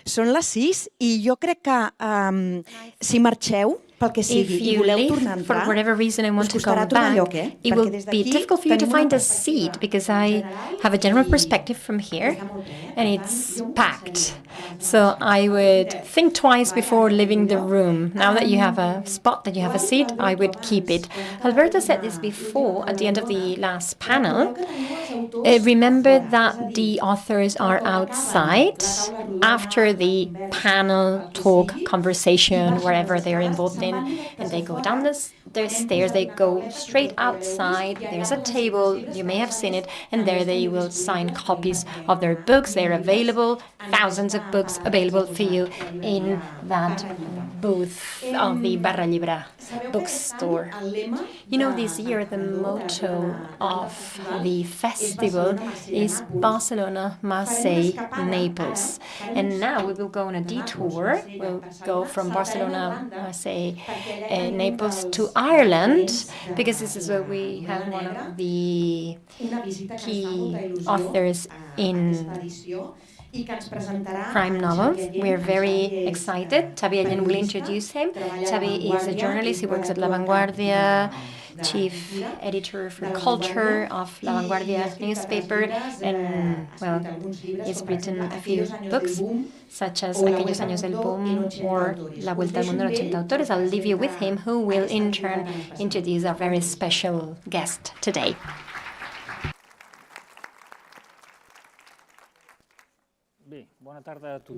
Són les 6 i jo crec que si marxeu, pel que sigui, i voleu tornar a entrar, for whatever reason I want to come back, it will be difficult for you to find a seat because I have a general perspective from here and it's packed. So I would think twice before leaving the room. Now that you have a spot, that you have a seat, I would keep it. Alberto said this before at the end of the last panel. Remember that the authors are outside after the panel, talk, conversation, wherever they're involved in, and they go down the stairs, they go straight outside. There's a table, you may have seen it, and there they will sign copies of their books. They're available, thousands of books available for you in that booth of the Barra Llibre bookstore. You know, this year the motto of the festival is Barcelona, Marseille, Naples. And now we will go on a detour. We'll go from Barcelona, Marseille, Naples to Ireland, because this is where we have one of the key authors in crime novels. We're very excited. Xavier will introduce him. Xavier is a journalist. He works at La Vanguardia, chief editor for culture of La Vanguardia newspaper, and, well, he's written a few books, such as Aquellos años del boom or La vuelta al mundo en 80 autores. I'll leave you with him, who will in turn introduce our very special guest today.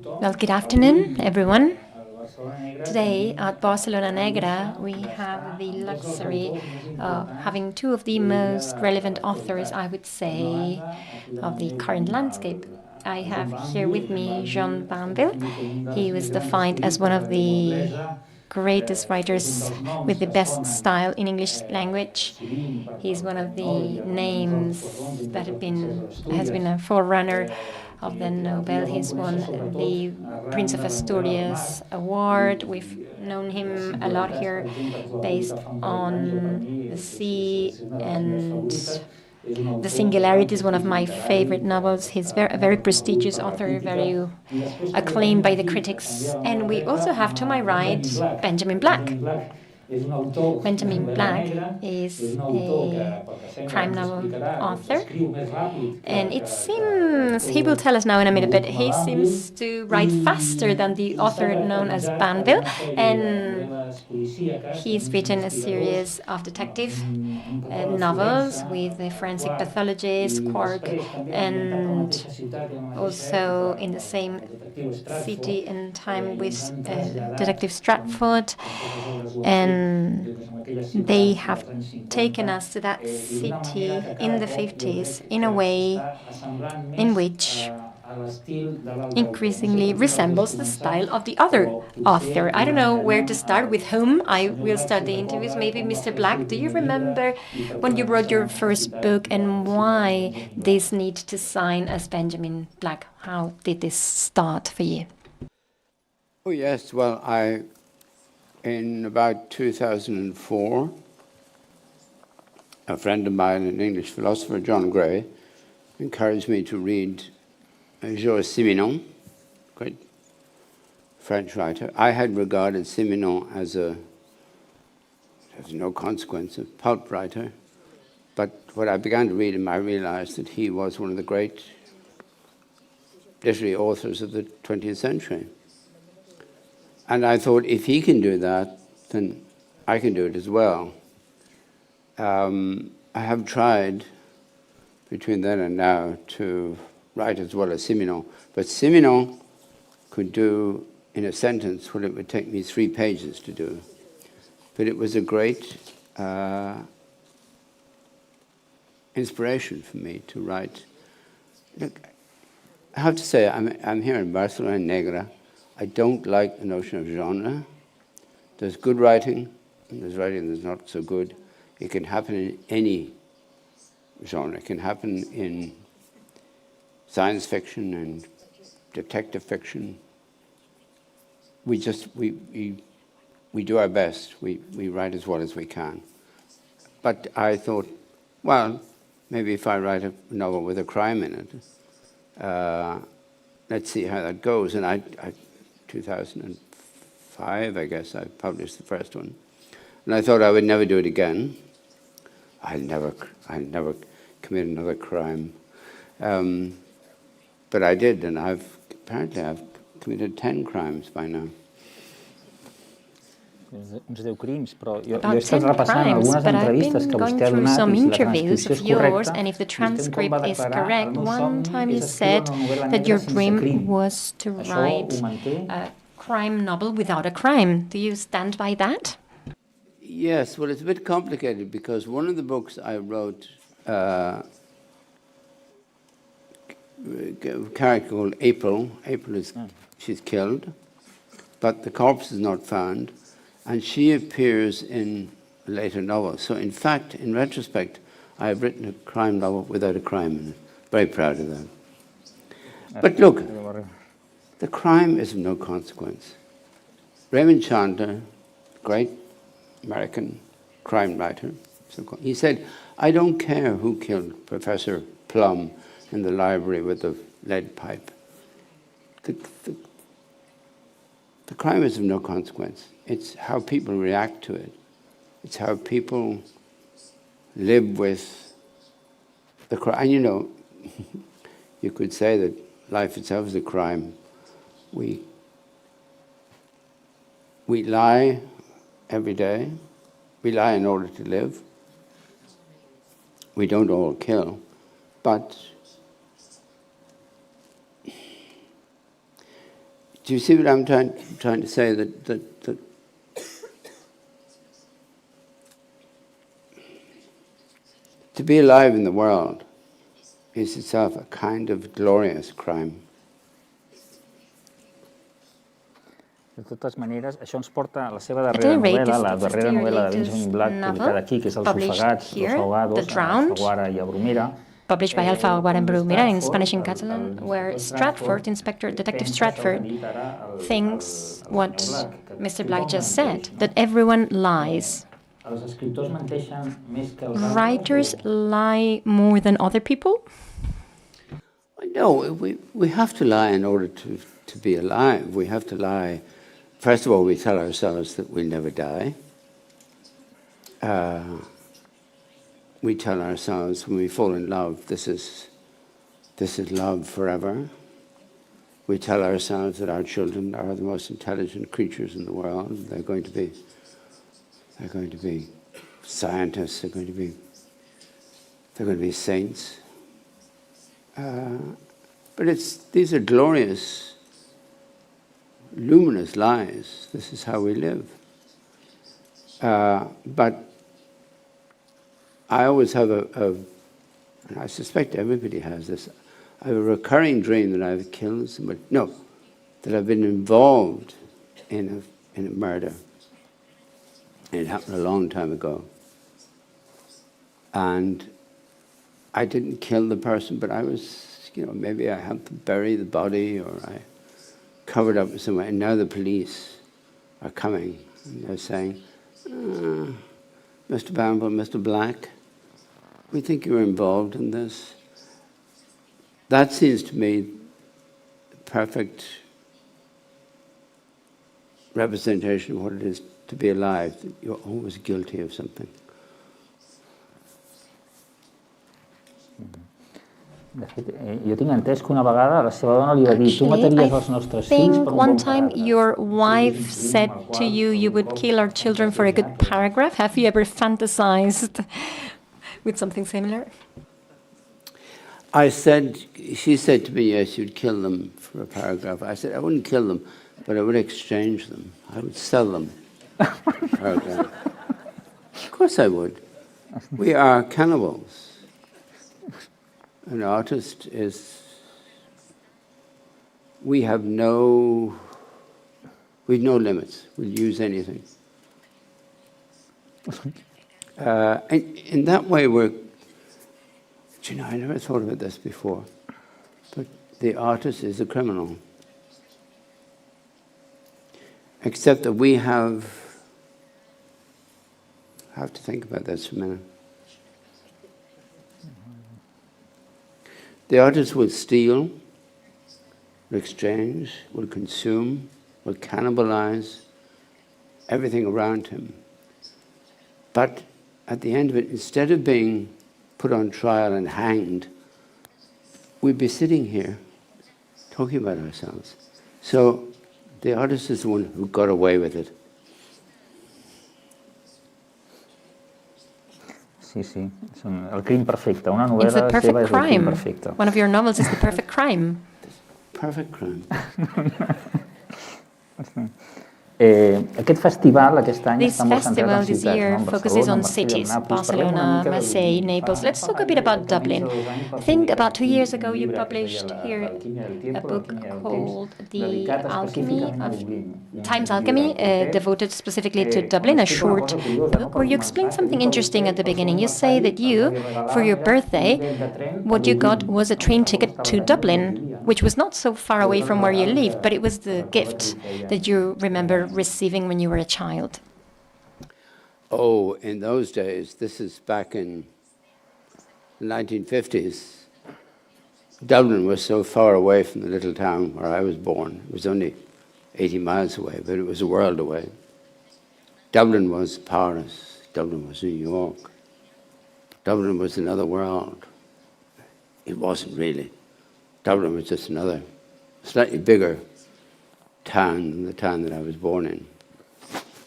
Well, good afternoon, everyone. Today at BCNegra, we have the luxury of having two of the most relevant authors, I would say, of the current landscape. I have here with me Jean Banville. He was defined as one of the greatest writers with the best style in English language. He's one of the names that has been a forerunner of the Nobel. He's won the Prince of Asturias award. We've known him a lot here, based on the sea and The Singularity is one of my favorite novels. He's a very prestigious author, very acclaimed by the critics. And we also have to my right Benjamin Black. Benjamin Black is a crime novel author, and it seems, he will tell us now in a minute, but he seems to write faster than the author known as Banville, and he's written a series of detective novels with the forensic pathologist, Quark, and also in the same city and time with Detective Stratford, and they have taken us to that city in the 50s in a way in which increasingly resembles the style of the other author. I don't know where to start, with whom I will start the interviews. Maybe Mr. Black, do you remember when you wrote your first book and why this need to sign as Benjamin Black? How did this start for you? Oh, yes. Well, in about 2004, a friend of mine, an English philosopher, John Gray, encouraged me to read Georges Simenon, great French writer. I had regarded Simenon as no consequence, a pulp writer, but when I began to read him, I realized that he was one of the great literary authors of the 20th century. And I thought, if he can do that, then I can do it as well. I have tried, between then and now, to write as well as Simenon. But Simenon could do, in a sentence, what it would take me 3 pages to do. But it was a great inspiration for me to write. Look, I have to say, I'm here in BCNegra. I don't like the notion of genre. There's good writing, and there's writing that's not so good. It can happen in any genre. It can happen in science fiction and detective fiction. We do our best. We write as well as we can. But I thought, well, maybe if I write a novel with a crime in it, let's see how that goes. And I 2005, I guess, I published the first one. And I thought I would never do it again. I'll never commit another crime. But I did, and apparently I've committed 10 crimes by now. Uns 10 crims, però jo he About estat 10 repassant crimes, algunes but I've entrevistes been que going vostè ha through donat some i si la interviews transcripció of és yours, correcta, and if the vostè un cop transcript va is declarar correct, el meu one somni time you és escriure said una novel·la that your negra sense dream crim. was to Això write ho manté? a crime novel without a crime. Do you stand by that? Yes, well, it's a bit complicated because one of the books I wrote, a character called April. April is, she's killed, but the corpse is not found, and she appears in a later novel. So in fact, in retrospect, I have written a crime novel without a crime in it. Very proud of that. But look, the crime is of no consequence. Raymond Chandler, great American crime writer, he said, I don't care who killed Professor Plum in the library with the lead pipe. The crime is of no consequence. It's how people react to it. It's how people live with the crime. And you know, you could say that life itself is a crime. We lie every day. We lie in order to live. We don't all kill, but do you see what I'm trying to say? That to be alive in the world is itself a kind of glorious crime. De totes maneres, això ens porta a la seva At darrera any rate, novel·la, la this is darrera your novel·la de latest Benjamin Black, novel, publicada aquí, que és Els published ofegats, here, Los ahogados, The Drowned, Alfaguara i a Bromera. published by Alfaguara and Brumera in Stratford, Spanish and Catalan, where Stratford, Detective Stratford, thinks what Mr. Black just said, that everyone lies. Els escriptors menteixen més que els Writers lie more than other people? No, we have to lie in order to be alive. We have to lie. First of all, we tell ourselves that we'll never die. We tell ourselves when we fall in love, this is love forever. We tell ourselves that our children are the most intelligent creatures in the world. They're going to be scientists. They're going to be saints. But these are glorious, luminous lies. This is how we live. But I always have and I suspect everybody has this, I have a recurring dream that I've killed somebody. No, that I've been involved in a murder. And it happened a long time ago. And I didn't kill the person, but I was, maybe I helped to bury the body or I covered up somewhere. And now the police are coming and they're saying, Mr. Bamble, Mr. Black, we think you were involved in this. That seems to me the perfect representation of what it is to be alive. That you're always guilty of something. De fet, jo tinc entès que una vegada la seva dona li va dir tu mataries els nostres fills per un one bon time paràgraf. your wife said to you you would kill our children for a good paragraph. Have you ever fantasized with something similar? She said to me, yes, you'd kill them for a paragraph. I said, I wouldn't kill them, but I would exchange them. I would sell them a paragraph. Of course I would. We are cannibals. An artist is, we have no limits. We'll use anything. And in that way, I never thought about this before, but the artist is a criminal. Except that we have to think about this for a minute. The artist will steal, will exchange, will consume, will cannibalize everything around him. But at the end of it, instead of being put on trial and hanged, we'd be sitting here talking about ourselves. So the artist is the one who got away with it. Sí, sí, és el crim perfecte. Una It's novel·la the seva perfect és el crim crime. perfecte. One of your novels is the perfect crime. Perfect crime. Aquest festival aquest any This està molt centrat festival en this ciutats, year no? focuses on Marsella, cities, Nàpols. Barcelona, Parlem una mica de Marseille, Dublín. Naples. Let's talk a bit about Dublin. I think about 2 years ago you published here a book called The Alchemy of Time's Alchemy, devoted specifically to Dublin, a short book where you explain something interesting at the beginning. You say that you, for your birthday, what you got was a train ticket to Dublin, which was not so far away from where you lived, but it was the gift that you remember receiving when you were a child. Oh, in those days, this is back in the 1950s, Dublin was so far away from the little town where I was born. It was only 80 miles away, but it was a world away. Dublin was Paris. Dublin was New York. Dublin was another world. It wasn't really. Dublin was just another slightly bigger town than the town that I was born in.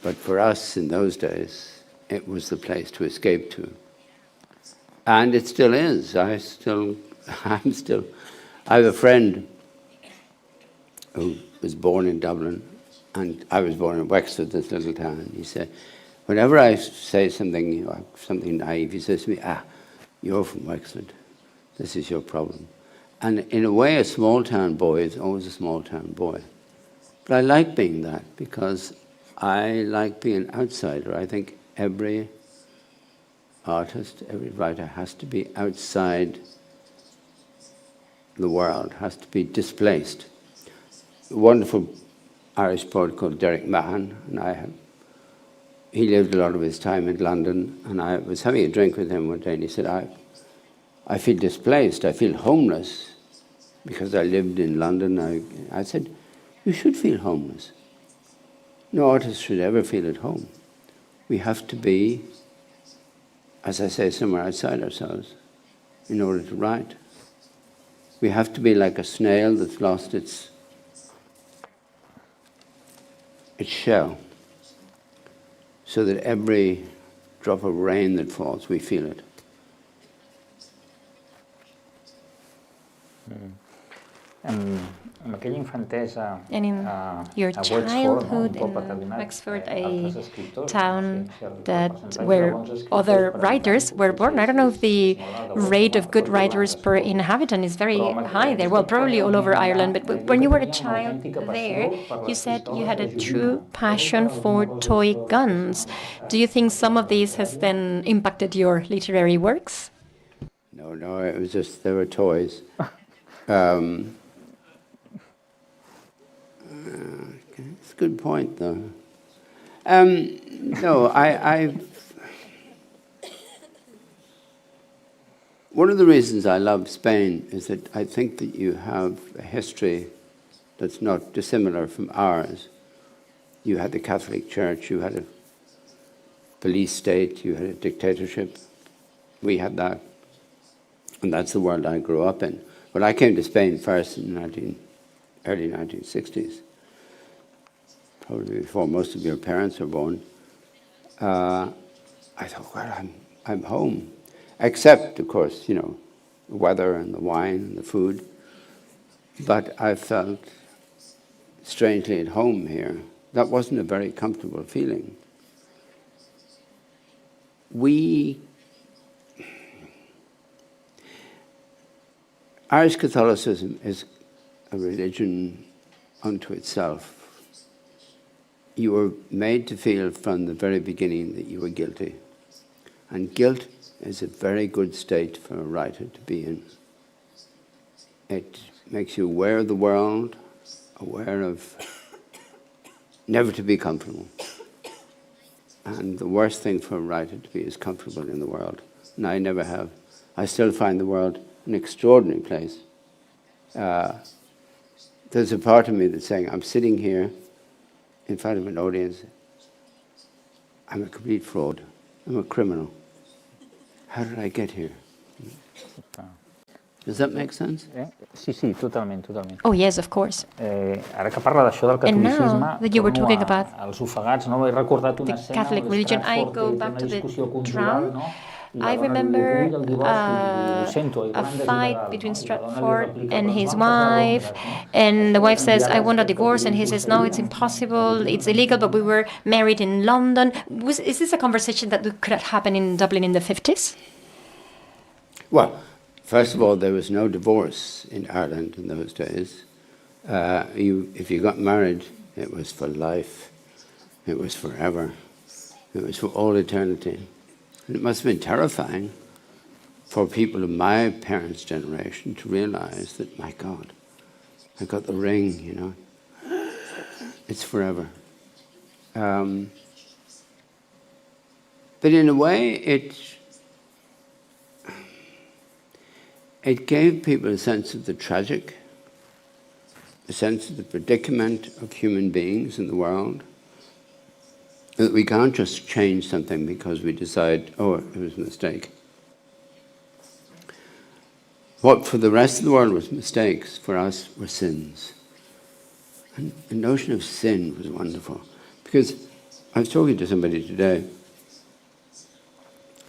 But for us in those days, it was the place to escape to. And it still is. I have a friend who was born in Dublin, and I was born in Wexford, this little town. He said, whenever I say something, something naive, he says to me, you're from Wexford. This is your problem. And in a way, a small-town boy is always a small-town boy. But I like being that because I like being an outsider. I think every artist, every writer has to be outside the world, has to be displaced. A wonderful Irish poet called Derek Mahan, and he lived a lot of his time in London, and I was having a drink with him one day, and he said, I feel displaced, I feel homeless, because I lived in London. I said, you should feel homeless. No artist should ever feel at home. We have to be, as I say, somewhere outside ourselves in order to write. We have to be like a snail that's lost its shell, so that every drop of rain that falls, we feel it. En aquella infantesa And in your a childhood in Wexford, a town where other writers were born, I don't know if the rate of good writers per inhabitant is very high there. Well, probably all over Ireland, but when you were a child there, you said you had a true passion for toy guns. Do you think some of these has then impacted your literary works? No, it was just, they were toys. It's a good point, though. No, one of the reasons I love Spain is that I think that you have a history that's not dissimilar from ours. You had the Catholic Church, you had a police state, you had a dictatorship. We had that. And that's the world I grew up in. When I came to Spain first in early 1960s, probably before most of your parents were born, I thought, well, I'm home. Except, of course, the weather and the wine and the food. But I felt strangely at home here. That wasn't a very comfortable feeling. Irish Catholicism is a religion unto itself. You were made to feel from the very beginning that you were guilty. And guilt is a very good state for a writer to be in. It makes you aware of the world, aware of never to be comfortable. And the worst thing for a writer to be is comfortable in the world. And I never have. I still find the world an extraordinary place. there's a part of me that's saying, I'm sitting here in front of an audience. I'm a complete fraud. I'm a criminal. How did I get here? Does that make sense? Sí, sí, totalment, totalment. Oh, yes, of course. Ara que parla d'això del And catolicisme, now that you were torno talking about als ofegats, no? He recordat una escena Catholic on religion, I l'Stratford go té back una to the discussió conjugal, drown. no? I remember a fight between Stratford and his wife, and the wife says, I want a divorce, and he says, no, it's impossible, it's illegal, but we were married in London. Is this a conversation that could have happened in Dublin in the 50s? Well, first of all, there was no divorce in Ireland in those days. If you got married, it was for life. It was forever. It was for all eternity. And it must have been terrifying for people of my parents' generation to realize that, my God, I got the ring, you know. It's forever. But in a way, it gave people a sense of the tragic, a sense of the predicament of human beings in the world, that we can't just change something because we decide, oh, it was a mistake. What for the rest of the world was mistakes, for us were sins. And the notion of sin was wonderful. Because I was talking to somebody today,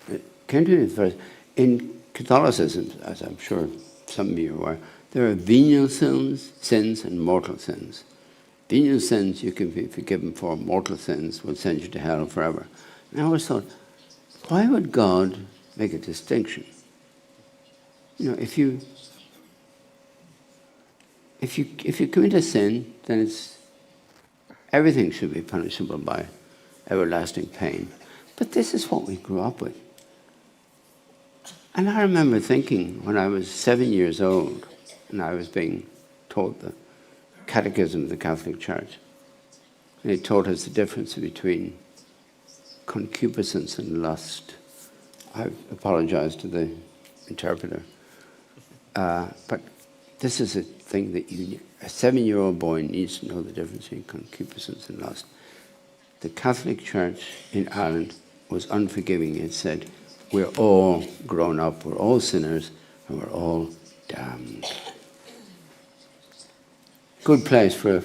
it came to me first, in Catholicism, as I'm sure some of you are aware, there are venial sins and mortal sins. Venial sins you can be forgiven for, mortal sins will send you to hell forever. And I always thought, why would God make a distinction? You know, if you commit a sin, then everything should be punishable by everlasting pain. But this is what we grew up with. And I remember thinking when I was 7 years old and I was being taught the Catechism of the Catholic Church, and it taught us the difference between concupiscence and lust. I apologize to the interpreter. But this is a thing that a 7-year-old boy needs to know the difference between concupiscence and lust. The Catholic Church in Ireland was unforgiving. It said, we're all grown up, we're all sinners, and we're all damned. Good place for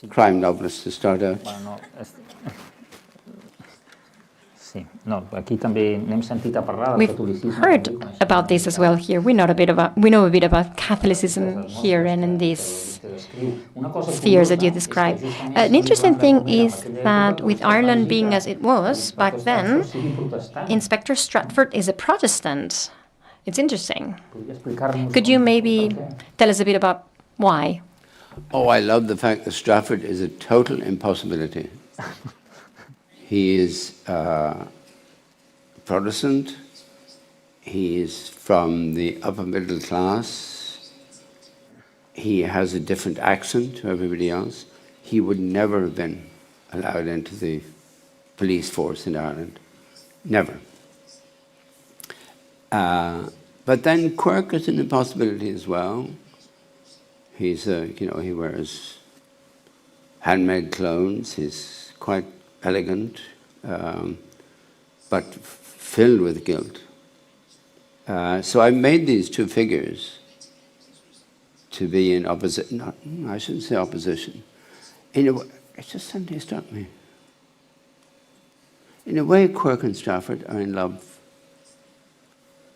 a crime novelist to start out. Sí, no, aquí també n'hem sentit a parlar del We've catolicisme. heard about this as well here. We know a bit about Catholicism here and in these spheres that you describe. An interesting thing is that with Ireland being as it was back then, Inspector Stratford is a Protestant. It's interesting. Could you maybe tell us a bit about why? Oh, I love the fact that Stratford is a total impossibility. He is Protestant. He is from the upper middle class. He has a different accent to everybody else. He would never have been allowed into the police force in Ireland. Never. But then Quirk is an impossibility as well. He's, he wears handmade clothes. He's quite elegant, but filled with guilt. So I made these two figures to be in opposition. I shouldn't say opposition. In a way, it just suddenly struck me. In a way, Quirk and Stratford are in love.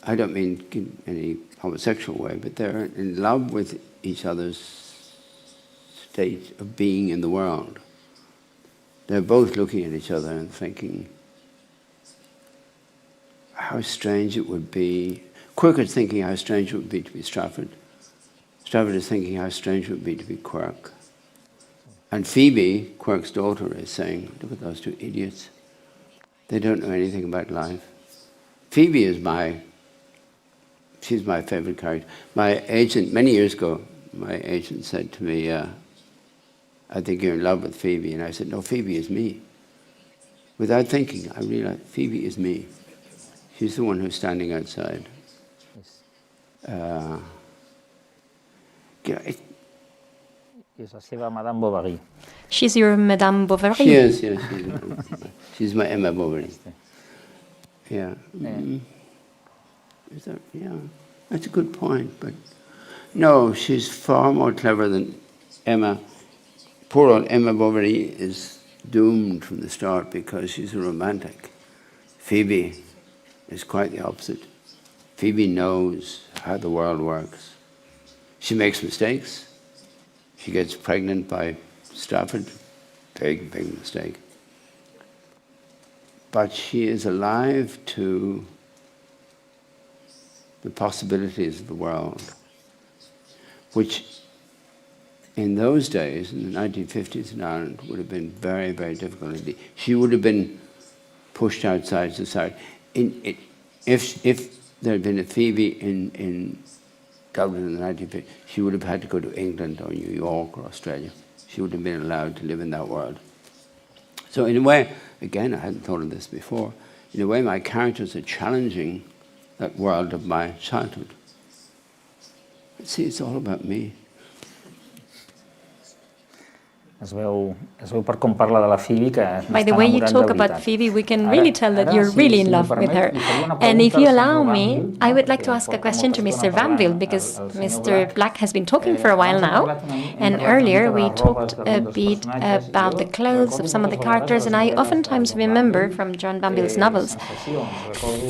I don't mean in any homosexual way, but they're in love with each other's state of being in the world. They're both looking at each other and thinking how strange it would be. Quirk is thinking how strange it would be to be Stratford. Stratford is thinking how strange it would be to be Quirk. And Phoebe, Quirk's daughter, is saying, look at those two idiots. They don't know anything about life. Phoebe is she's my favorite character. My agent, many years ago, my agent said to me, I think you're in love with Phoebe. And I said, no, Phoebe is me. Without thinking, I realized Phoebe is me. She's the one who's standing outside. és la seva Madame Bovary. She's your Madame Bovary? Yes, she's my Emma Bovary. Yeah. Yeah, that's a good point, but no, she's far more clever than Emma. Poor old Emma Bovary is doomed from the start because she's a romantic. Phoebe is quite the opposite. Phoebe knows how the world works. She makes mistakes. She gets pregnant by Stafford. Big, big mistake. But she is alive to the possibilities of the world, which in those days, in the 1950s in Ireland, would have been very, very difficult indeed. She would have been pushed outside society. If there had been a Phoebe in Dublin in the 1950s, she would have had to go to England or New York or Australia. She would have been allowed to live in that world. So in a way, again, I hadn't thought of this before, in a way my characters are challenging that world of my childhood. But see, it's all about me. Es veu per com parla de la Phoebe que By the way you talk about Phoebe, we can really tell that you're really in love with her. And if you allow me, I would like to ask a question to Mr. Vanville, because Mr. Black has been talking for a while now, and earlier we talked a bit about the clothes of some of the characters, and I oftentimes remember from John Vanville's novels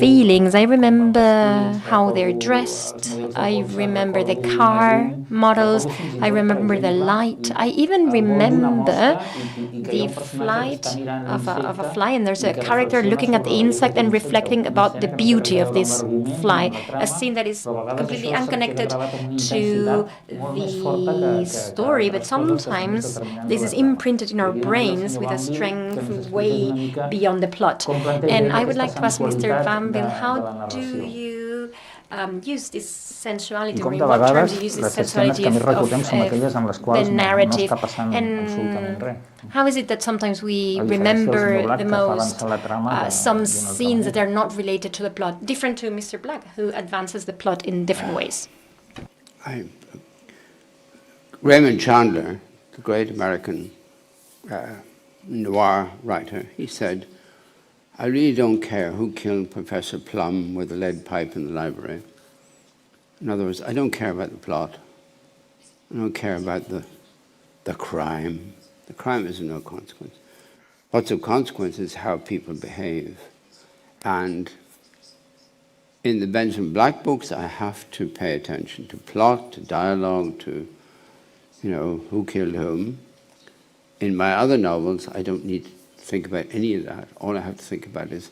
feelings. I remember how they're dressed, I remember the car models, I remember the light, I even remember the flight of a fly, and there's a character looking at the insect and reflecting about the beauty of this fly, a scene that is completely unconnected to the story, but sometimes this is imprinted in our brains with a strength way beyond the plot. And I would like to ask Mr. Vanville, how do you use this sensuality, or in what terms you use this sensuality of the narrative, and how is it that sometimes we remember the most some scenes that are not related to the plot, different to Mr. Black, who advances the plot in different ways? Raymond Chandler, the great American noir writer, he said, I really don't care who killed Professor Plum with a lead pipe in the library. In other words, I don't care about the plot. I don't care about the crime. The crime is of no consequence. What's of consequence is how people behave. And in the Benjamin Black books, I have to pay attention to plot, to dialogue, to, who killed whom. In my other novels, I don't need to think about any of that. All I have to think about is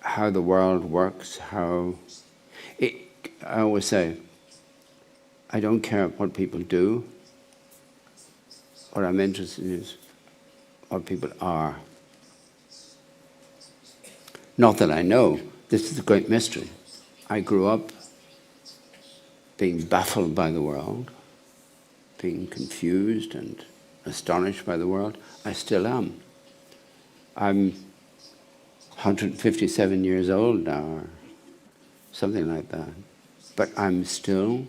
how the world works, I always say, I don't care what people do. What I'm interested in is what people are. Not that I know. This is the great mystery. I grew up being baffled by the world, being confused and astonished by the world. I still am. I'm 157 years old now, or something like that. But I'm still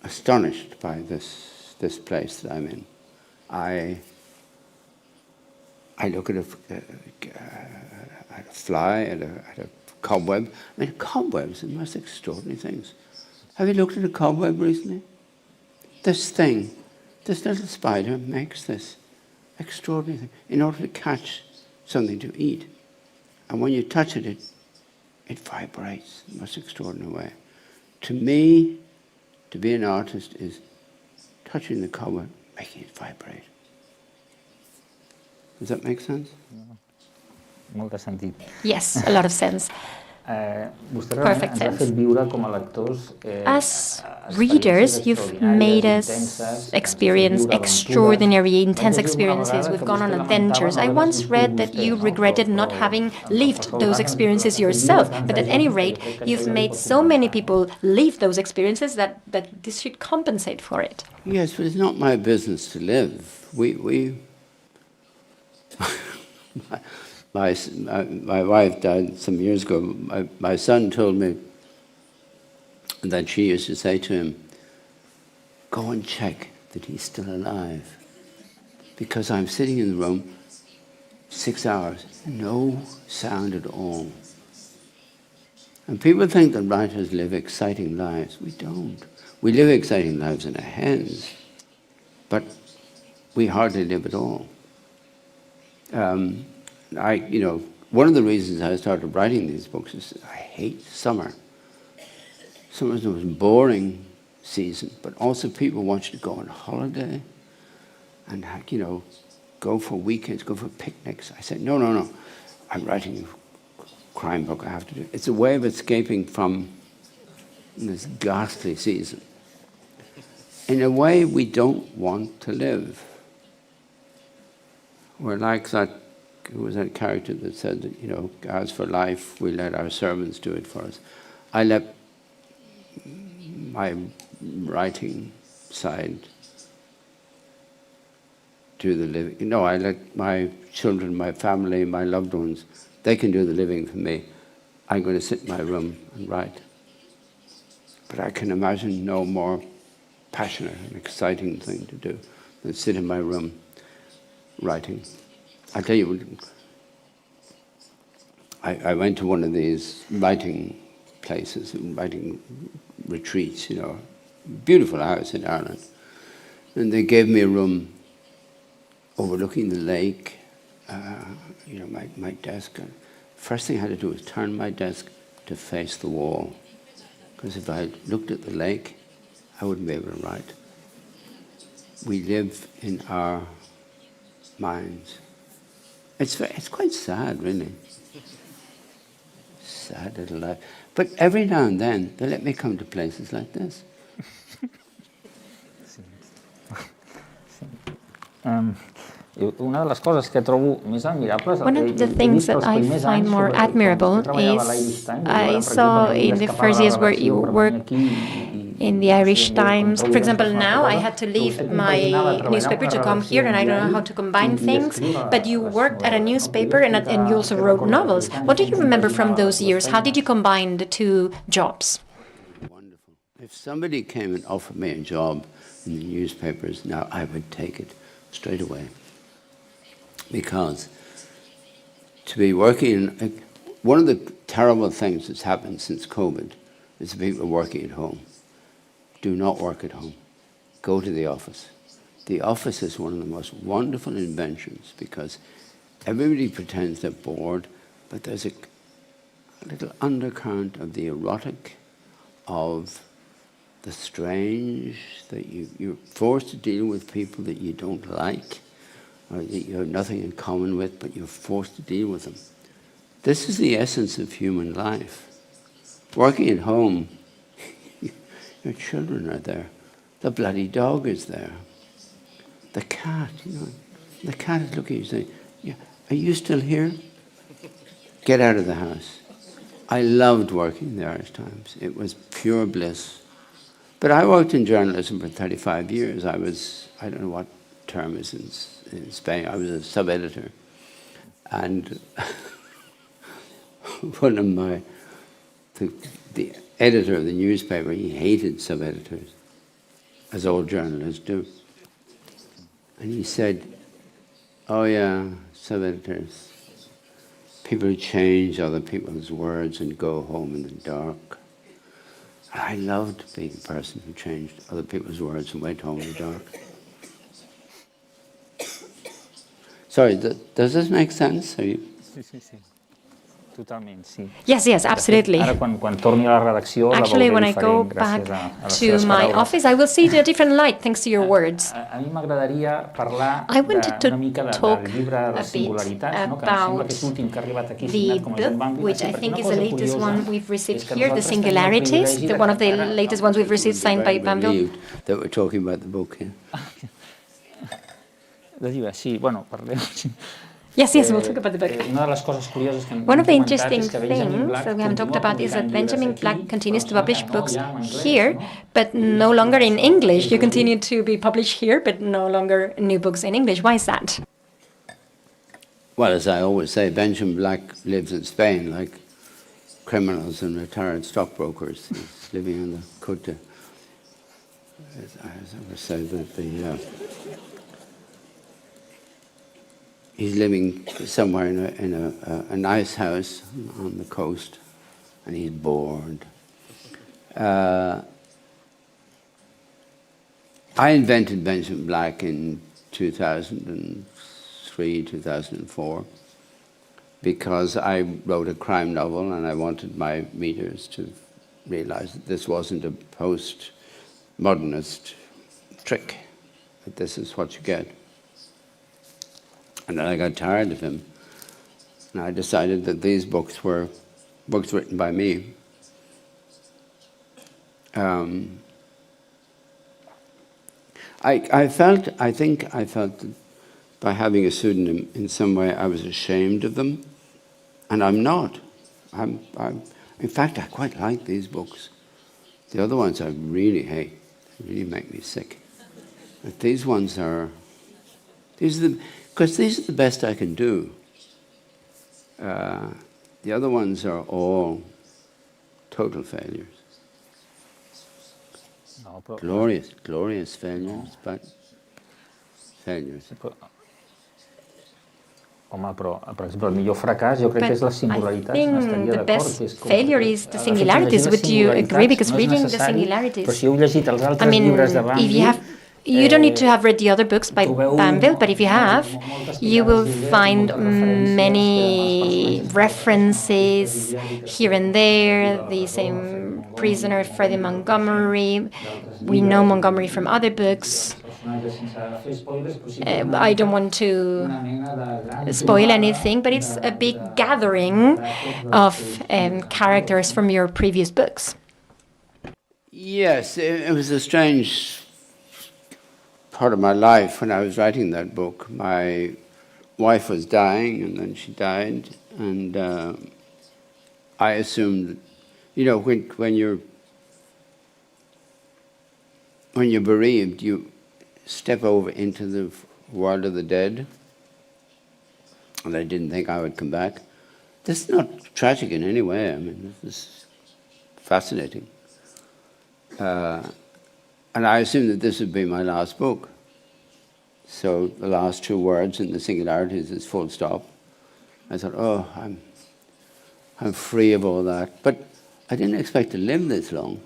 astonished by this place that I'm in. I look at a fly, at a cobweb. I mean, cobwebs are the most extraordinary things. Have you looked at a cobweb recently? This thing, this little spider makes this extraordinary thing in order to catch something to eat. And when you touch it, it vibrates in the most extraordinary way. To me, to be an artist is touching the cobweb, making it vibrate. Does that make sense? Molt de sentit. Yes, a lot of sense. Perfect sense. As readers, you've made us experience extraordinary, intense experiences. We've gone on adventures. I once read that you regretted not having lived those experiences yourself, but at any rate, you've made so many people live those experiences that this should compensate for it. Yes, but it's not my business to live. My wife died some years ago. My son told me that she used to say to him, go and check that he's still alive. Because I'm sitting in the room 6 hours, no sound at all. And people think that writers live exciting lives. We don't. We live exciting lives in our heads, but we hardly live at all. One of the reasons I started writing these books is I hate summer. Summer's the most boring season, but also people want you to go on holiday and, go for weekends, go for picnics. I said, no. I'm writing a crime book, I have to do it. It's a way of escaping from this ghastly season. In a way, we don't want to live. We're like that, who was that character that said that, as for life, we let our servants do it for us. I let my writing side do the living. No, I let my children, my family, my loved ones, they can do the living for me. I'm going to sit in my room and write. But I can imagine no more passionate and exciting thing to do than sit in my room writing. I tell you, I went to one of these writing places, writing retreats, beautiful house in Ireland. And they gave me a room overlooking the lake, my desk. First thing I had to do was turn my desk to face the wall. Because if I looked at the lake, I wouldn't be able to write. We live in our minds. It's quite sad, really. Sad little life. But every now and then, they let me come to places like this. Una de les coses que trobo més admirables... One of the things that I find more admirable is I saw in the first years where you worked in the Irish Times. For example, now I had to leave my newspaper to come here and I don't know how to combine things, but you worked at a newspaper and you also wrote novels. What do you remember from those years? How did you combine the two jobs? Wonderful. If somebody came and offered me a job in the newspapers, now I would take it straight away. Because to be working, one of the terrible things that's happened since COVID is people working at home. Do not work at home. Go to the office. The office is one of the most wonderful inventions because everybody pretends they're bored, but there's a little undercurrent of the erotic, of the strange, that you're forced to deal with people that you don't like, or that you have nothing in common with, but you're forced to deal with them. This is the essence of human life. Working at home, your children are there. The bloody dog is there. The cat, the cat is looking at you saying, yeah, are you still here? Get out of the house. I loved working in the Irish Times. It was pure bliss. But I worked in journalism for 35 years. I don't know what term is in Spain, I was a sub-editor. And one of the editor of the newspaper, he hated sub-editors, as all journalists do. And he said, oh yeah, sub-editors, people who change other people's words and go home in the dark. And I loved being a person who changed other people's words and went home in the dark. Sorry, does this make sense? Sí. Totalment, sí. Yes, absolutely. Ara, quan torni a la redacció, actually, la veuré when I go diferent back gràcies a les to seves my paraules. office, I will see it in a different light thanks to your words. A mi m'agradaria parlar I wanted to una mica talk del llibre de les a bit singularitats, no? Que em sembla que és l'últim que ha arribat aquí signat com a John Van, which I think is the latest one we've received here, the nosaltres Singularities, tenim el privilegi one of the de- latest ones we've received signed by Banville. Relieved that we're talking about the book here. De llibre, sí, bueno, parlem... Yes, we'll talk about the book. Una de les coses curioses que One of the hem comentat interesting és que Benjamin things Black that we haven't talked continua about is that publicant Benjamin llibres Black aquí, continues to però publish no books ja en anglès, here, no? but no longer in English. You continue to be published here, but no longer new books in English. Why is that? Well, as I always say, Benjamin Black lives in Spain like criminals and retired stockbrokers. He's living on the Côte as I was saying, that he's living somewhere in a nice house on the coast, and he's bored. I invented Benjamin Black in 2003, 2004, because I wrote a crime novel and I wanted my readers to realize that this wasn't a post-modernist trick, that this is what you get. And then I got tired of him, and I decided that these books were books written by me. I think I felt that by having a pseudonym, in some way I was ashamed of them, and I'm not. In fact, I quite like these books. The other ones I really hate. They really make me sick. But these ones are, because these are the best I can do. The other ones are all total failures. No, però, Glorious failures, but failures. Home, però, per exemple, el millor fracàs jo crec que és les singularitats. I think the best failure is the singularities. Would you agree? Because reading the singularities, però si heu llegit els altres llibres de Banville, you don't need to have read the other books by Banville, but if you have, you will find many references here and there, the same prisoner, Freddie Montgomery. We know Montgomery from other books. I don't want to spoil anything, but it's a big gathering of characters from your previous books. Yes, it was a strange part of my life when I was writing that book. My wife was dying, and then she died, and I assumed that, when you're bereaved, you step over into the world of the dead, and I didn't think I would come back. This is not tragic in any way. I mean, this is fascinating. And I assumed that this would be my last book. So the last two words in the singularities is full stop. I thought, oh, I'm free of all that. But I didn't expect to live this long.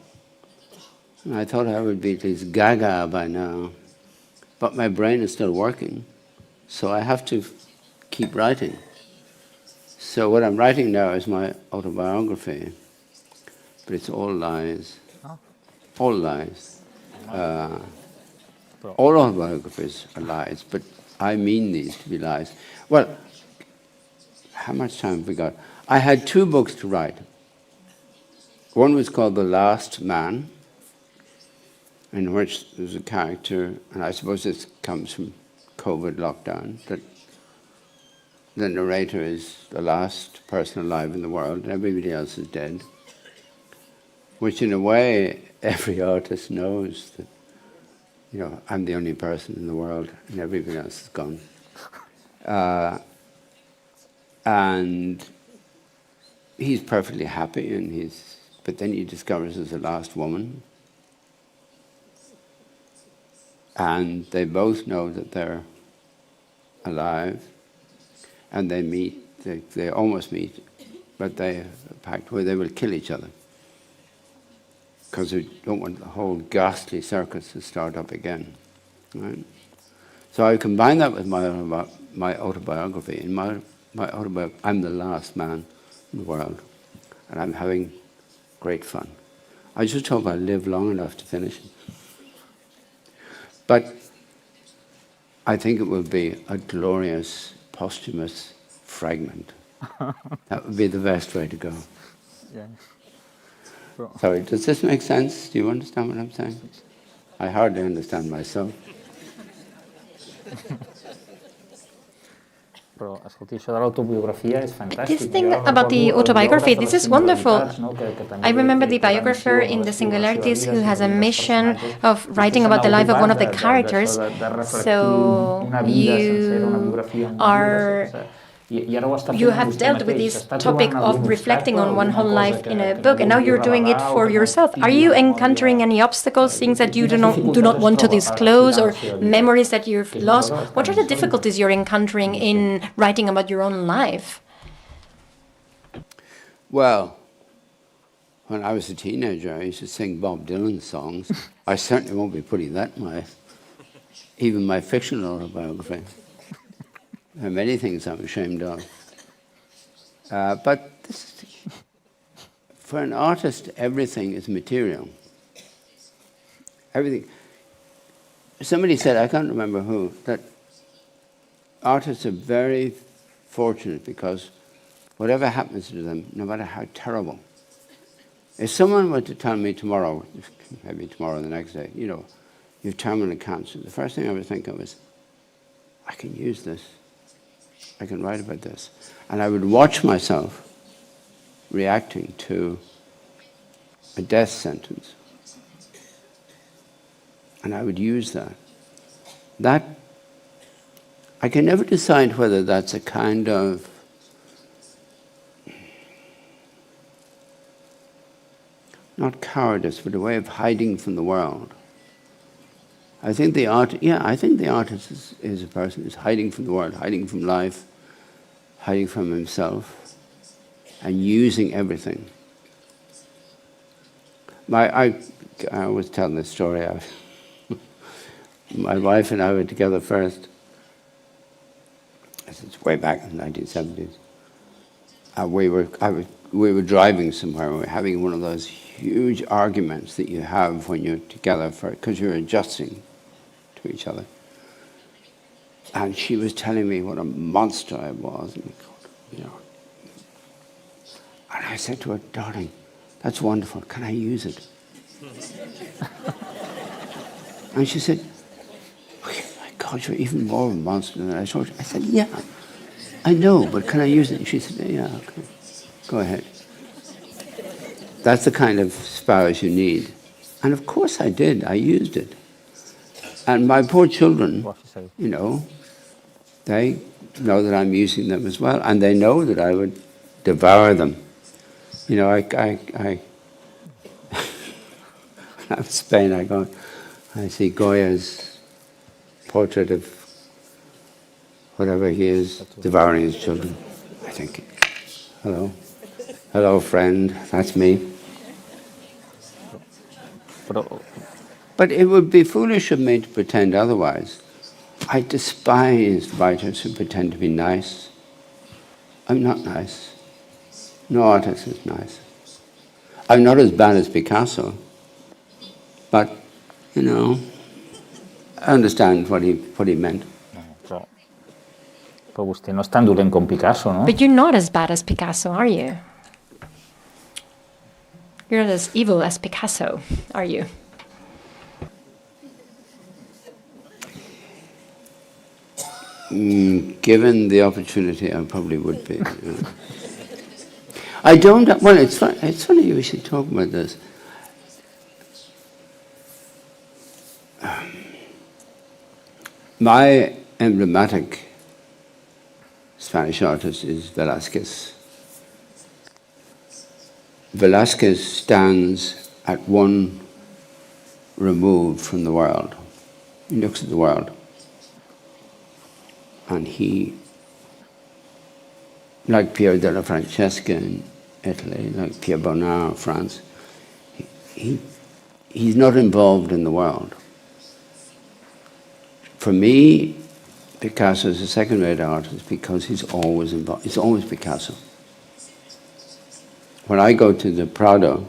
And I thought I would be at least gaga by now. But my brain is still working, so I have to keep writing. So what I'm writing now is my autobiography, but it's all lies. All lies. All autobiographies are lies, but I mean these to be lies. Well, how much time have we got? I had two books to write. One was called The Last Man, in which there's a character, and I suppose this comes from COVID lockdown, that the narrator is the last person alive in the world, and everybody else is dead. Which in a way, every artist knows that, I'm the only person in the world and everybody else is gone. And he's perfectly happy, but then he discovers there's a last woman. And they both know that they're alive, and they meet, they almost meet, but they have a pact where they will kill each other, because they don't want the whole ghastly circus to start up again. Right? So I combine that with my autobiography. In my autobiography, I'm the last man in the world, and I'm having great fun. I just hope I live long enough to finish it. But I think it will be a glorious posthumous fragment. That would be the best way to go. Yeah. Sorry, does this make sense? Do you understand what I'm saying? I hardly understand myself. Però, escolti, això de l'autobiografia és fantàstic. This thing about the autobiography, this is wonderful. I remember the biographer in The Singularities who has a mission of writing about the life of one of the characters. So you are I ara ho està fent You amb have vostè dealt with mateix. this Està topic trobant of algun reflecting on obstacle, one whole alguna cosa life in a que book, and now vulgui you're doing it revelar o for que no yourself. tingui Are you memòria? encountering any obstacles, things that you Quines do dificultats not es want to troba per disclose, explicar or la seva vida? memories that you've Que és una lost? cosa bastant What are the insòlita. difficulties you're encountering in writing about your own life? Well, when I was a teenager, I used to sing Bob Dylan songs. I certainly won't be putting that in even my fictional autobiography. There are many things I'm ashamed of. But for an artist, everything is material. Everything. Somebody said, I can't remember who, that artists are very fortunate because whatever happens to them, no matter how terrible. If someone were to tell me tomorrow, maybe tomorrow or the next day, you know, you've terminal cancer, the first thing I would think of is, I can use this. I can write about this. And I would watch myself reacting to a death sentence. And I would use that. That, I can never decide whether that's a kind of not cowardice, but a way of hiding from the world. I think the artist is a person who's hiding from the world, hiding from life, hiding from himself, and using everything. I always tell this story. My wife and I were together first. It's way back in the 1970s. We were driving somewhere. We were having one of those huge arguments that you have when you're together because you're adjusting to each other. And she was telling me what a monster I was, and, you know. And I said to her, darling, that's wonderful. Can I use it? And she said, oh, my God, you're even more of a monster than I thought. I said, yeah, I know, but can I use it? And she said, yeah, okay, go ahead. That's the kind of spouse you need. And of course I did. I used it. And my poor children, you know, they know that I'm using them as well. And they know that I would devour them. You know, when I'm in Spain, I see Goya's portrait of whatever he is, devouring his children. I think, hello friend, that's me. But it would be foolish of me to pretend otherwise. I despise writers who pretend to be nice. I'm not nice. No artist is nice. I'm not as bad as Picasso, but, you know, I understand what he meant. Però vostè no és tan dolent com Picasso, no? But you're not as bad as Picasso, are you? You're not as evil as Picasso, are you? Given the opportunity, I probably would be. I don't. Well, it's funny we should talk about this. My emblematic Spanish artist is Velázquez. Velázquez stands at one remove from the world. He looks at the world. And he, like Piero della Francesca in Italy, like Pierre Bonnard in France, he's not involved in the world. For me, Picasso is a second-rate artist because he's always involved. It's always Picasso. When I go to the Prado,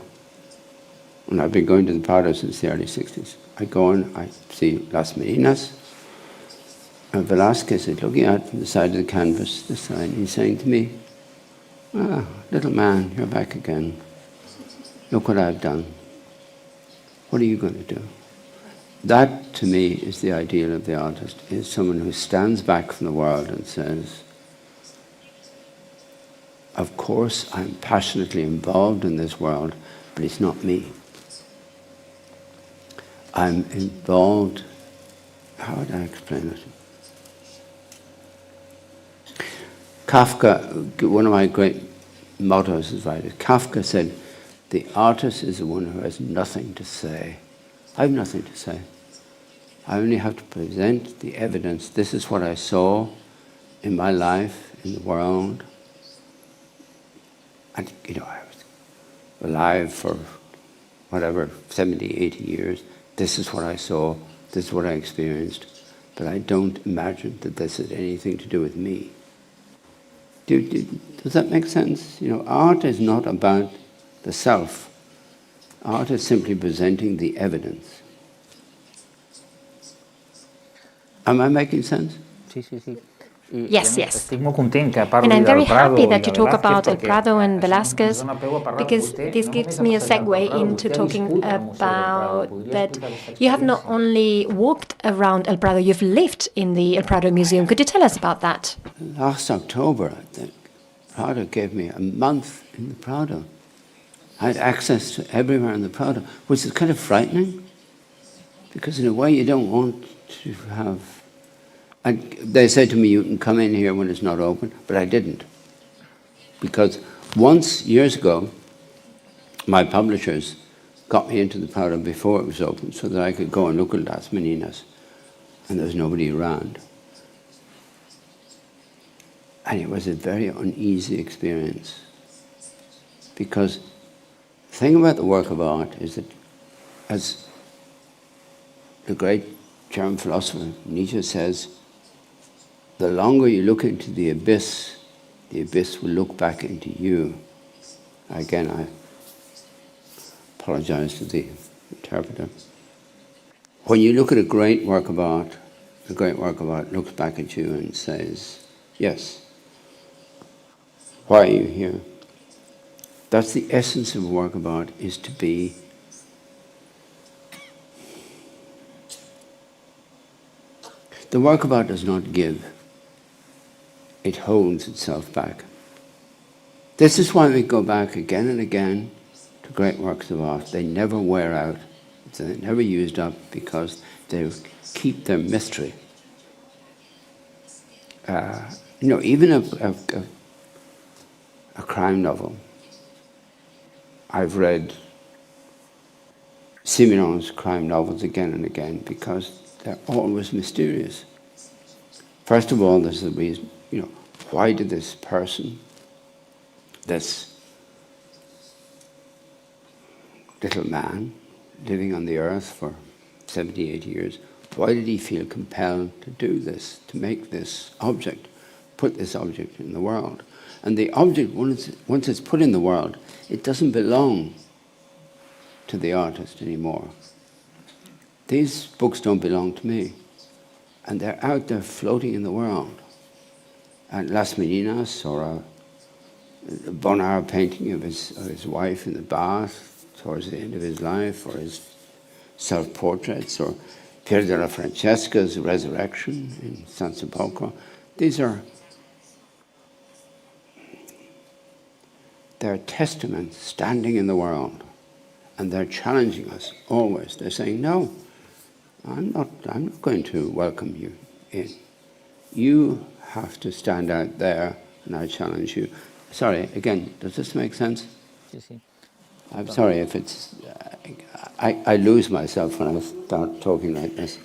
and I've been going to the Prado since the early 60s, I go and I see Las Meninas, and Velázquez is looking out from the side of the canvas, this side, and he's saying to me, ah, little man, you're back again. Look what I've done. What are you going to do? That, to me, is the ideal of the artist, is someone who stands back from the world and says, of course, I'm passionately involved in this world, but it's not me. I'm involved, how would I explain it? Kafka, one of my great mottos as writer, Kafka said, the artist is the one who has nothing to say. I have nothing to say. I only have to present the evidence. This is what I saw in my life, in the world. And, I was alive for whatever, 70, 80 years. This is what I saw. This is what I experienced. But I don't imagine that this has anything to do with me. Does that make sense? Art is not about the self. Art is simply presenting the evidence. Am I making sense? Sí, sí, sí. Yes, yes. Estic molt content que parli And I'm very del Prado happy i that de you talk Velázquez, about El perquè Prado and això Velázquez, ens dona peu a parlar de because vostè. this No gives només ha me a passejat pel segue Prado, into vostè ha talking viscut al Museu del Prado. about Podria that explicar aquesta you have not experiència? only walked around El Prado, you've lived in the El Prado Museum. Could you tell us about that? Last October, I think, Prado gave me a month in the Prado. I had access to everywhere in the Prado, which is kind of frightening, because in a way you don't want to have... And they said to me, you can come in here when it's not open, but I didn't. Because once, years ago, my publishers got me into the Prado before it was open so that I could go and look at Las Meninas, and there was nobody around. And it was a very uneasy experience, because the thing about the work of art is that, as the great German philosopher Nietzsche says, the longer you look into the abyss will look back into you. Again, I apologize to the interpreter. When you look at a great work of art looks back at you and says, yes, why are you here? That's the essence of a work of art, is to be the work of art does not give. It holds itself back. This is why we go back again and again to great works of art. They never wear out. They're never used up because they keep their mystery. Even a crime novel. I've read Simenon's crime novels again and again because they're always mysterious. First of all, there's the reason, why did this person, this little man living on the earth for 70, 80 years, why did he feel compelled to do this, to make this object, put this object in the world? And the object, once it's put in the world, it doesn't belong to the artist anymore. These books don't belong to me. And they're out there floating in the world. And Las Meninas, or a Bonnard painting of his wife in the bath towards the end of his life, or his self-portraits, or Pier della Francesca's Resurrection in San Sepolcro. They're testaments standing in the world, and they're challenging us always. They're saying, no, I'm not going to welcome you in. You have to stand out there, and I challenge you. Sorry, again, does this make sense? Sí, sí. I'm sorry if it's... I lose myself when I start talking like this.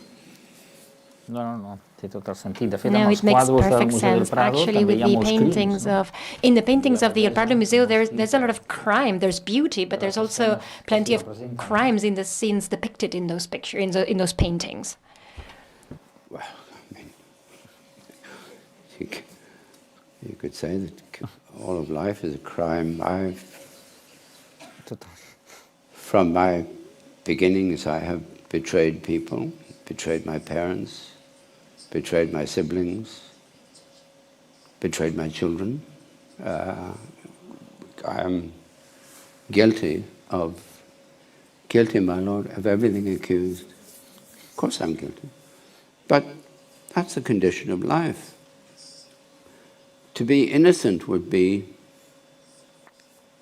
No, té tot el sentit. De fet, No, amb els it makes quadres del perfect Museu del sense. Prado Actually, també with hi ha the molts paintings crims. in the paintings of the El Prado Museum, there's a lot of crime. There's beauty, but there's also plenty of crimes in the scenes depicted in those pictures, in those paintings. Well, I mean, you could say that all of life is a crime. From my beginnings, I have betrayed people, betrayed my parents, betrayed my siblings, betrayed my children. I am guilty, my Lord, of everything accused. Of course I'm guilty. But that's the condition of life. To be innocent would be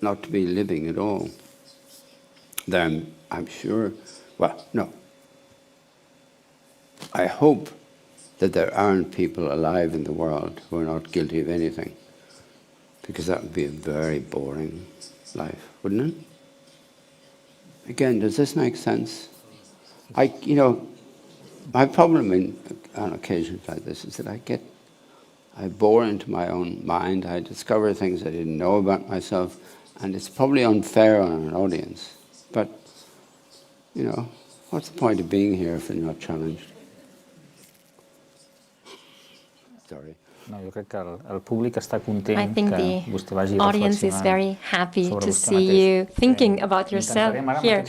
not to be living at all. Then I'm sure, well, no. I hope that there aren't people alive in the world who are not guilty of anything. because that would be a very boring life, wouldn't it? Again, does this make sense? My problem on occasions like this is that I bore into my own mind, I discover things I didn't know about myself, and it's probably unfair on an audience. But, what's the point of being here if you're not challenged? Sorry. No, jo crec que el públic està content I think que vostè vagi the audience is very happy to see you thinking about yourself here.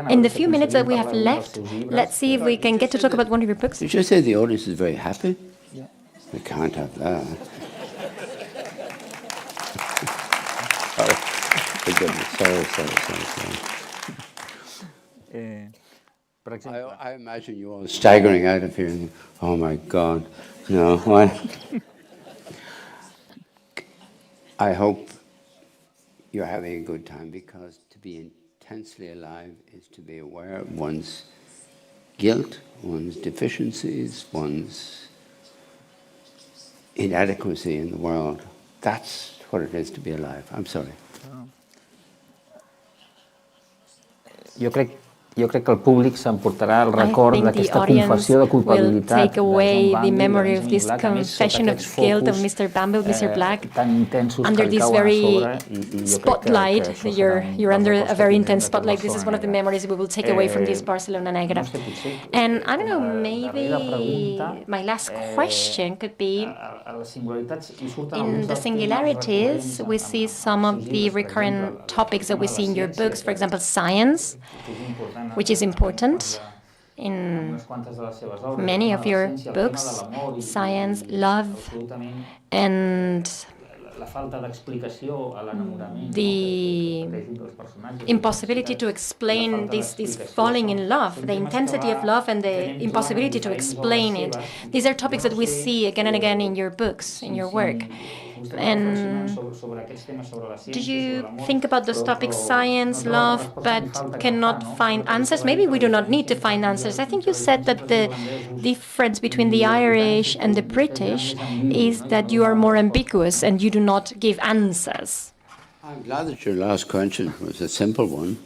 In the few minutes that we have left, let's see if we can get to talk about one of your books. Did you say the audience is very happy? Yeah. We can't have that. Sorry. Per exemple, I imagine you all staggering out of here and, oh my God, no, what? I hope you're having a good time, because to be intensely alive is to be aware of one's guilt, one's deficiencies, one's inadequacy in the world. That's what it is to be alive. I'm sorry. jo crec que el públic s'emportarà el record d'aquesta confessió de culpabilitat take away the memory of this confession of guilt of Mr. Bumble, Mr. Black, under this very spotlight. You're under a very intense spotlight. This is one of the memories we will take away from this Barcelona Negra. And I don't know, maybe my last question could be, in the singularities, we see some of the recurrent topics that we see in your books, for example, science, which is important in many of your books, science, love, and the impossibility to explain this falling in love, the intensity of love and the impossibility to explain it. These are topics that we see again and again in your books, in your work. And do you think about those topics, science, love, but cannot find answers? Maybe we do not need to find answers. I think you said that the difference between the Irish and the British is that you are more ambiguous and you do not give answers. I'm glad that your last question was a simple one.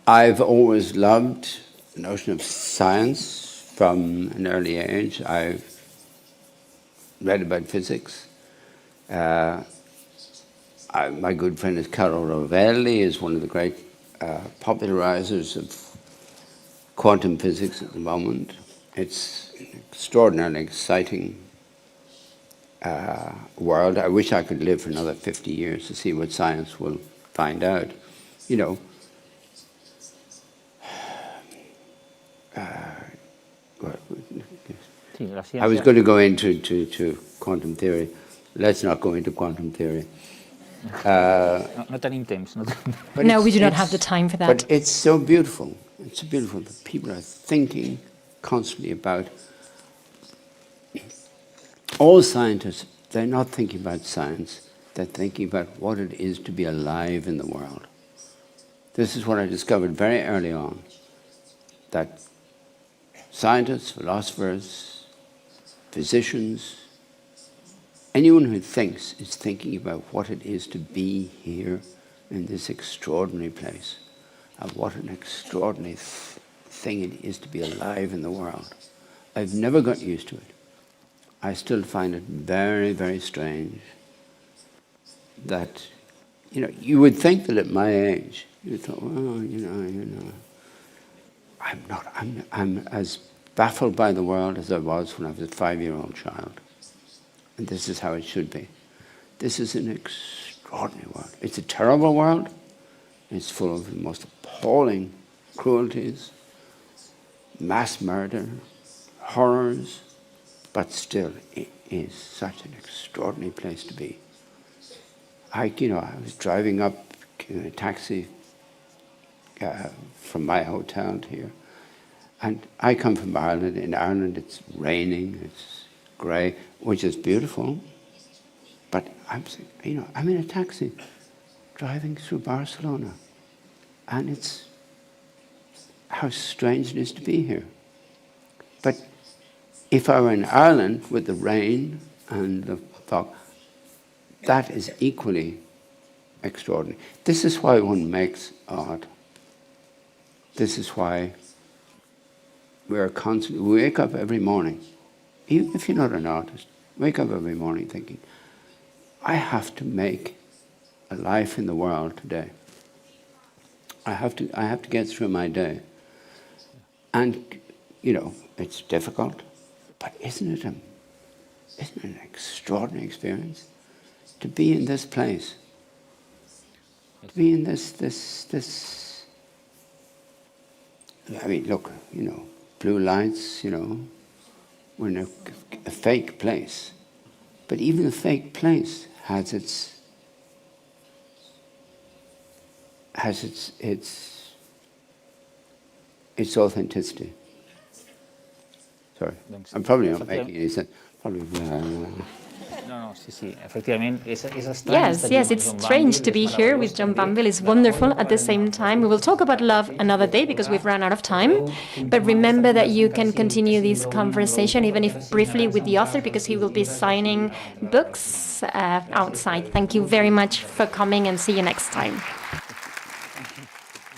I've always loved the notion of science. From an early age, I've read about physics. My good friend is Carlo Rovelli, is one of the great popularizers of quantum physics at the moment. It's an extraordinarily exciting world. I wish I could live for another 50 years to see what science will find out. I was going to go into quantum theory. Let's not go into quantum theory. No tenim temps. No, we do not have the time for that. But it's so beautiful. It's so beautiful that people are thinking constantly about... All scientists, they're not thinking about science. They're thinking about what it is to be alive in the world. This is what I discovered very early on, that scientists, philosophers, physicians, anyone who thinks is thinking about what it is to be here in this extraordinary place, and what an extraordinary thing it is to be alive in the world. I've never got used to it. I still find it very, very strange that, you would think that at my age, you thought, well, I'm as baffled by the world as I was when I was a 5-year-old child. And this is how it should be. This is an extraordinary world. It's a terrible world. It's full of the most appalling cruelties, mass murder, horrors, but still it is such an extraordinary place to be. I was driving up in a taxi from my hotel to here, and I come from Ireland. In Ireland it's raining, it's grey, which is beautiful, but I'm in a taxi driving through Barcelona, and it's how strange it is to be here. But if I were in Ireland with the rain and the fog, that is equally extraordinary. This is why one makes art. This is why we wake up every morning, even if you're not an artist, wake up every morning thinking, I have to make a life in the world today. I have to get through my day. And, you know, it's difficult, but isn't it an extraordinary experience to be in this place? To be in this, I mean, look, you know, blue lights, you know, we're in a fake place. But even the fake place has its authenticity. Sorry, I'm probably not making any sense. Probably. No, sí, efectivament, és estrany. Yes, it's strange to be here with John Banville. It's wonderful at the same time. We will talk about love another day because we've run out of time. But remember that you can continue this conversation, even if briefly, with the author, because he will be signing books outside. Thank you very much for coming, and see you next time.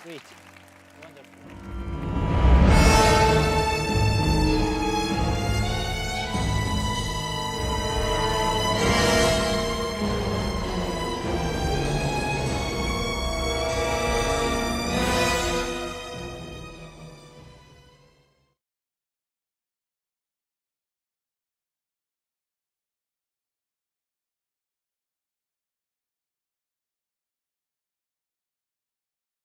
Great.